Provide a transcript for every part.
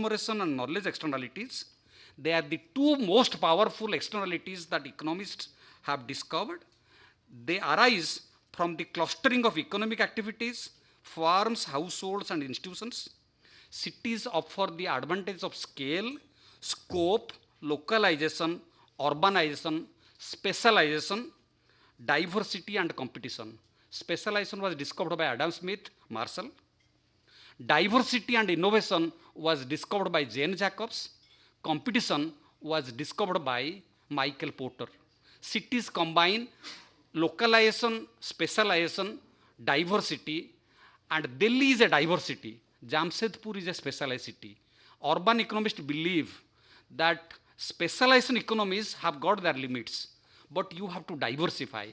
agglomeration and knowledge externalities. They are the two most powerful externalities that economists have discovered. They arise from the clustering of economic activities, farms, households, and institutions. Cities offer the advantage of scale, scope, localization, urbanization, specialization, diversity, and competition. Specialization was discovered by Adam Smith, Marshall. Diversity and innovation was discovered by Jane Jacobs. Competition was discovered by Michael Porter. Cities combine localization, specialization, diversity, and Delhi is a diversity. Jamshedpur is a specialized city. Urban economists believe that specialization economies have got their limits, but you have to diversify.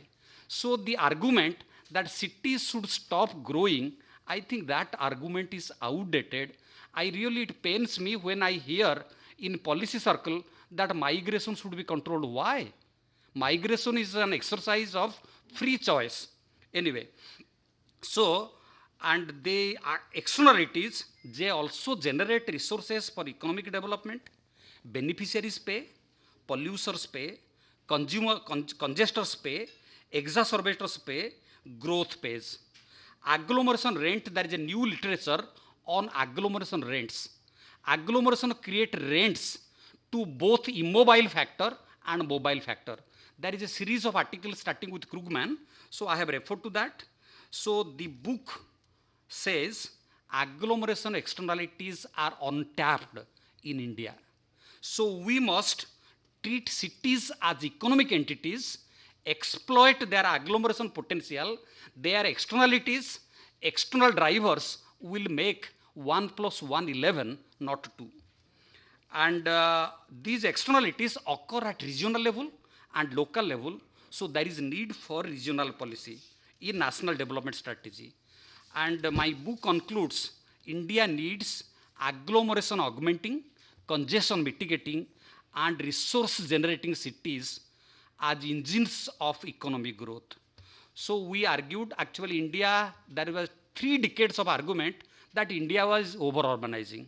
So the argument that cities should stop growing, I think that argument is outdated. It pains me when I hear in policy circle that migration should be controlled. Why? Migration is an exercise of free choice. Anyway, so, and the externalities, they also generate resources for economic development. Beneficiaries pay, polluters pay, congestors pay, exacerbators pay, growth pays. Agglomeration rent, there is a new literature on agglomeration rents. Agglomeration create rents to both immobile factor and mobile factor. There is a series of articles starting with Krugman, so I have referred to that. So the book says agglomeration externalities are untapped in India. So we must treat cities as economic entities, exploit their agglomeration potential, their externalities, external drivers will make 1 + 1 11, not 2. And these externalities occur at regional level and local level, so there is need for regional policy in national development strategy. And my book concludes, India needs agglomeration augmenting, congestion mitigating, and resource generating cities as engines of economic growth. So we argued, actually India, there was 3 decades of argument that India was over-urbanizing.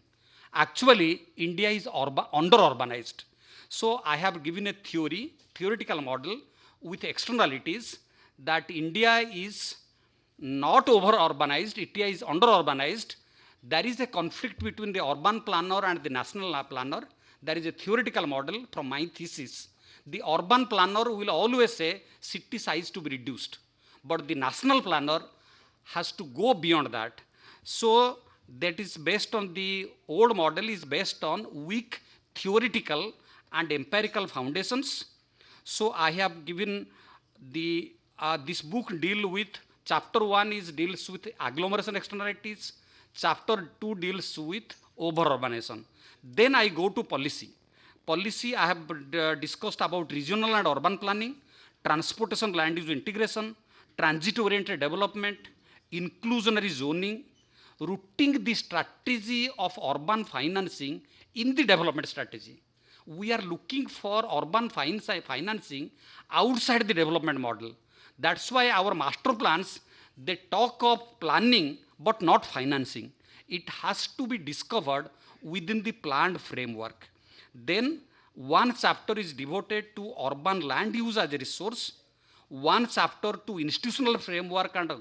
Actually, India is under-urbanized. So I have given a theoretical model with externalities that India is not over-urbanized, India is under-urbanized. There is a conflict between the urban planner and the national planner. There is a theoretical model from my thesis. The urban planner will always say city size to be reduced, but the national planner has to go beyond that. So that is based on the old model is based on weak theoretical and empirical foundations. So I have given the this book deal with chapter 1 deals with agglomeration externalities, chapter 2 deals with over-urbanization. Then I go to policy. Policy I have discussed about regional and urban planning, transportation land use integration, transit-oriented development, inclusionary zoning, rooting the strategy of urban financing in the development strategy. We are looking for urban financing outside the development model. That's why our master plans, they talk of planning but not financing. It has to be discovered within the planned framework. Then one chapter is devoted to urban land use as a resource, one chapter to institutional framework and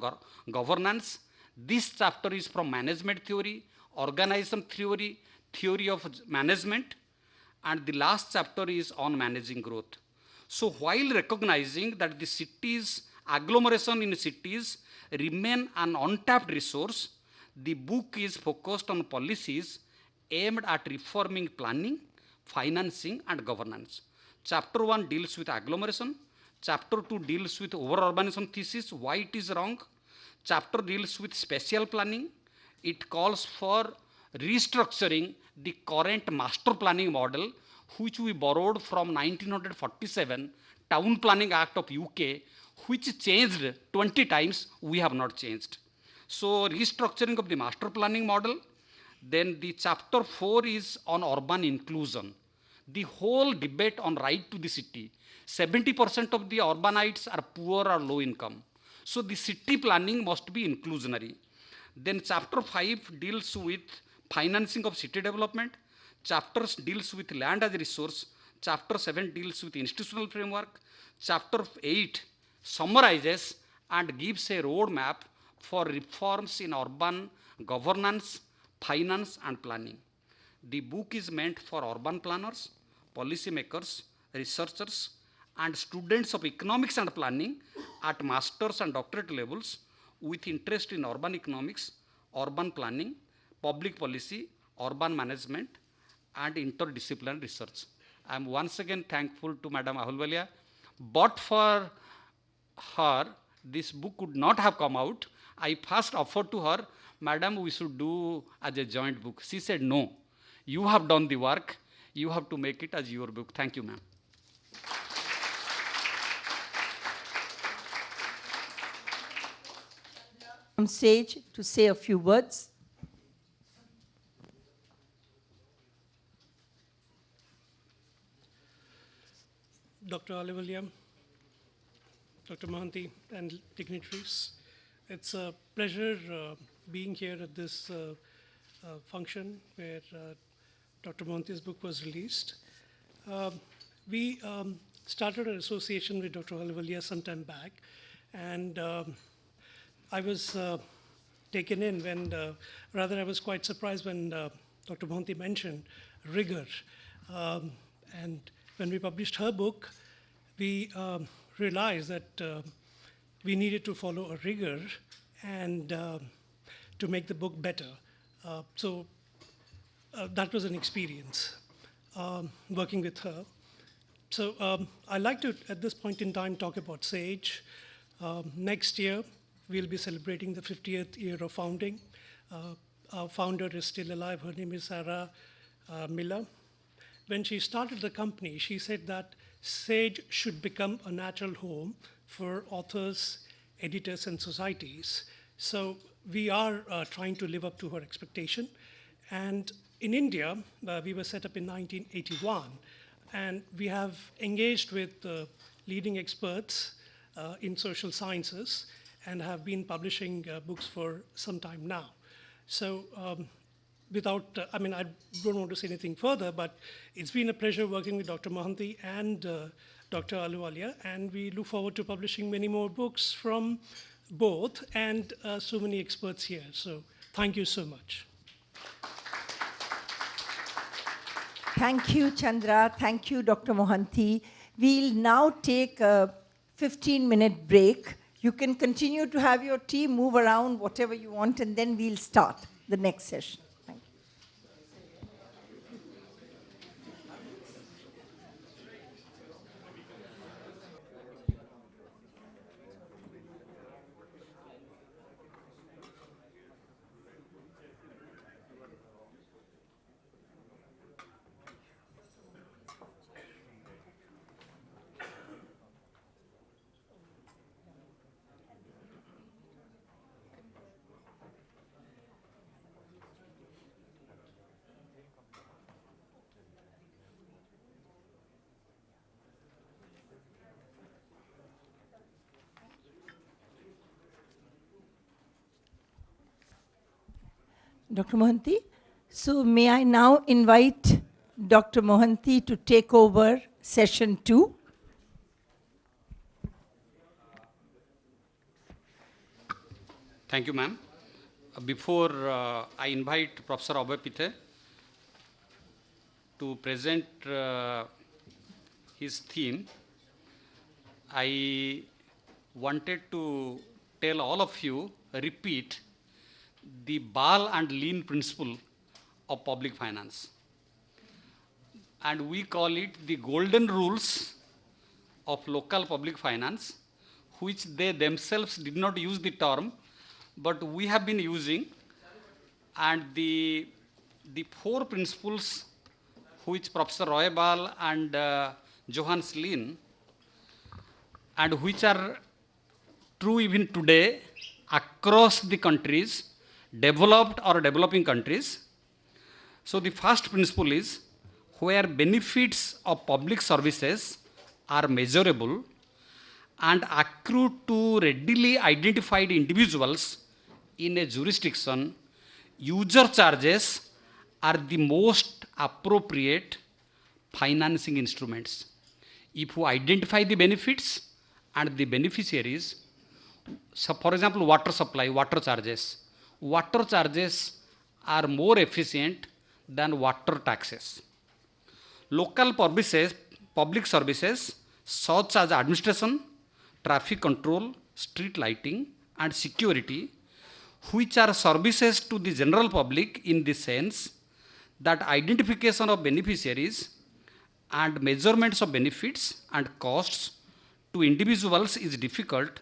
governance. This chapter is from management theory, organization theory, theory of management, and the last chapter is on managing growth. So while recognizing that the cities, agglomeration in cities remain an untapped resource, the book is focused on policies aimed at reforming planning, financing, and governance. Chapter 1 deals with agglomeration. Chapter 2 deals with over-urbanization thesis, why it is wrong. Chapter deals with spatial planning. It calls for restructuring the current master planning model, which we borrowed from 1947 Town Planning Act of UK, which changed 20 times, we have not changed. So restructuring of the master planning model. Then the chapter 4 is on urban inclusion. The whole debate on right to the city. 70% of the urbanites are poor or low income. So the city planning must be inclusionary. Then chapter 5 deals with financing of city development. Chapter deals with land as a resource. Chapter 7 deals with institutional framework. Chapter 8 summarizes and gives a roadmap for reforms in urban governance, finance, and planning. The book is meant for urban planners, policymakers, researchers, and students of economics and planning at master's and doctorate levels with interest in urban economics, urban planning, public policy, urban management, and interdisciplinary research. I am once again thankful to Madam Ahluwalia. But for her, this book could not have come out. I first offered to her, Madam, we should do as a joint book. She said, no, you have done the work. You have to make it as your book. Thank you, ma'am. On stage to say a few words. Dr. Ahluwalia, Dr. Mohanty, and dignitaries. It's a pleasure being here at this function where Dr. Mohanty's book was released. We started an association with Dr. Ahluwalia some time back, and I was taken in when, rather I was quite surprised when Dr. Mohanty mentioned rigor. And when we published her book, we realized that we needed to follow a rigor and to make the book better. So that was an experience working with her. So I'd like to, at this point in time, talk about SAGE. Next year, we'll be celebrating the 50th year of founding. Our founder is still alive. Her name is Sarah Miller. When she started the company, she said that SAGE should become a natural home for authors, editors, and societies. So we are trying to live up to her expectation. And in India, we were set up in 1981, and we have engaged with leading experts in social sciences and have been publishing books for some time now. So without, I mean, I don't want to say anything further, but it's been a pleasure working with Dr. Mohanty and Dr. Ahluwalia, and we look forward to publishing many more books from both and so many experts here. So thank you so much. Thank you, Chandra. Thank you, Dr. Mohanty. We'll now take a 15-minute break. You can continue to have your tea, move around, whatever you want, and then we'll start the next session. Thank you. Dr. Mohanty, so may I now invite Dr. Mohanty to take over session 2. Thank you, ma'am. Before I invite Professor Abhay Pithe to present his theme, I wanted to tell all of you, repeat the Bahl and Linn principle of public finance. And we call it the golden rules of local public finance, which they themselves did not use the term, but we have been using. And the 4 principles which Professor Roy Bahl and Johannes Linn, and which are true even today across the countries, developed or developing countries. So the first principle is where benefits of public services are measurable and accrue to readily identified individuals in a jurisdiction, user charges are the most appropriate financing instruments. If you identify the benefits and the beneficiaries, so for example, water supply, water charges. Water charges are more efficient than water taxes. Local public services such as administration, traffic control, street lighting, and security, which are services to the general public in the sense that identification of beneficiaries and measurements of benefits and costs to individuals is difficult.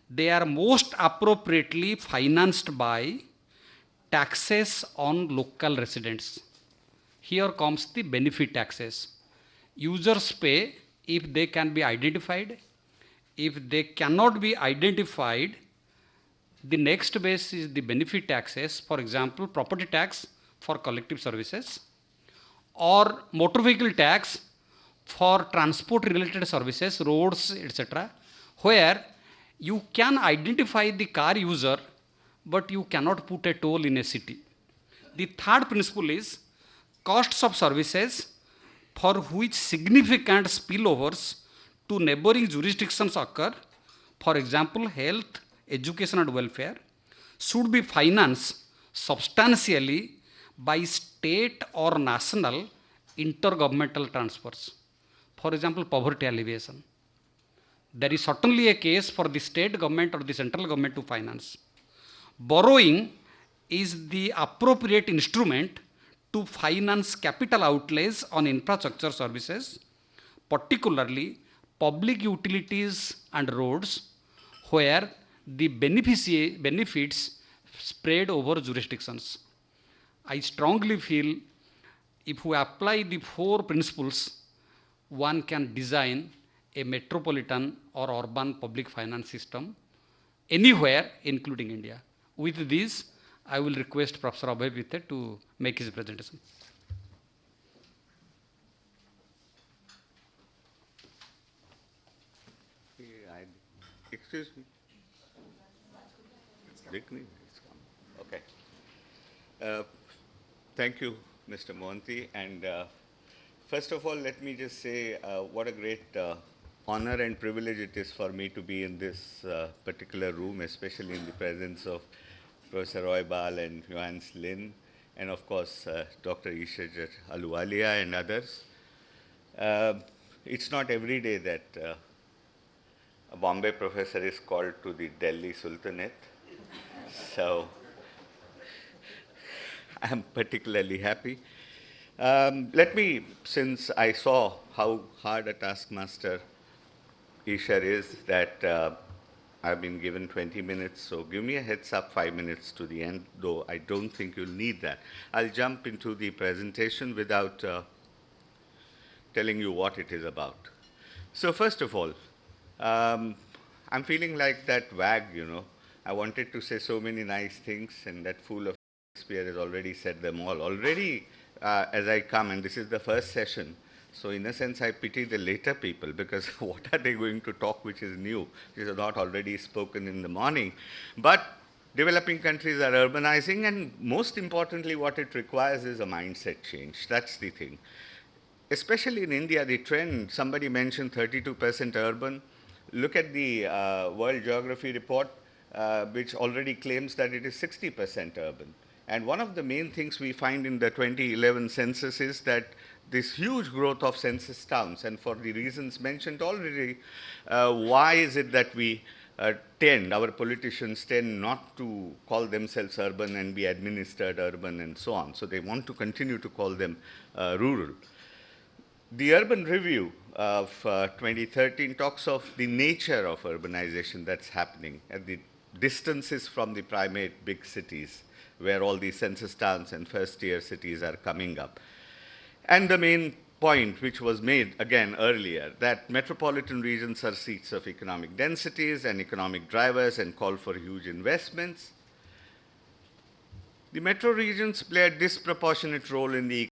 They are most appropriately financed by taxes on local residents. Here comes the benefit taxes. Users pay if they can be identified. If they cannot be identified, the next base is the benefit taxes, for example, property tax for collective services, or motor vehicle tax for transport related services, roads, etc., where you can identify the car user, but you cannot put a toll in a city. The third principle is costs of services for which significant spillovers to neighboring jurisdictions occur, for example, health, education and welfare, should be financed substantially by state or national intergovernmental transfers. For example, poverty alleviation. There is certainly a case for the state government or the central government to finance. Borrowing is the appropriate instrument to finance capital outlays on infrastructure services, particularly public utilities and roads, where the benefits spread over jurisdictions. I strongly feel if we apply the four principles, one can design a metropolitan or urban public finance system anywhere, including India. With this, I will request Professor Abhay Bhite to make his presentation. Excuse me. Okay. Thank you, Mr. Mohanty. And first of all, let me just say what a great honor and privilege it is for me to be in this particular room, especially in the presence of Professor Roy Bahl and Johannes Linn, and of course, Dr. Ishajar Ahluwalia and others. It's not every day that a Bombay professor is called to the Delhi Sultanate. So I'm particularly happy. Let me, since I saw how hard a taskmaster Isha is, that I've been given 20 minutes, so give me a heads up 5 minutes to the end, though I don't think you'll need that. I'll jump into the presentation without telling you what it is about. So first of all, I'm feeling like that wag, you know. I wanted to say so many nice things, and that fool of Shakespeare has already said them all. Already, as I come, and this is the first session, so in a sense, I pity the later people, because what are they going to talk which is new, which is not already spoken in the morning? But developing countries are urbanizing, and most importantly, what it requires is a mindset change. That's the thing. Especially in India, the trend, somebody mentioned 32% urban. Look at the World Geography Report, which already claims that it is 60% urban. And one of the main things we find in the 2011 census is that this huge growth of census towns, and for the reasons mentioned already, why is it that we our politicians tend not to call themselves urban and be administered urban and so on. So they want to continue to call them rural. The Urban Review of 2013 talks of the nature of urbanization that's happening at the distances from the primate big cities, where all the census towns and first-tier cities are coming up. And the main point, which was made again earlier, that metropolitan regions are seats of economic densities and economic drivers and call for huge investments. The metro regions play a disproportionate role in the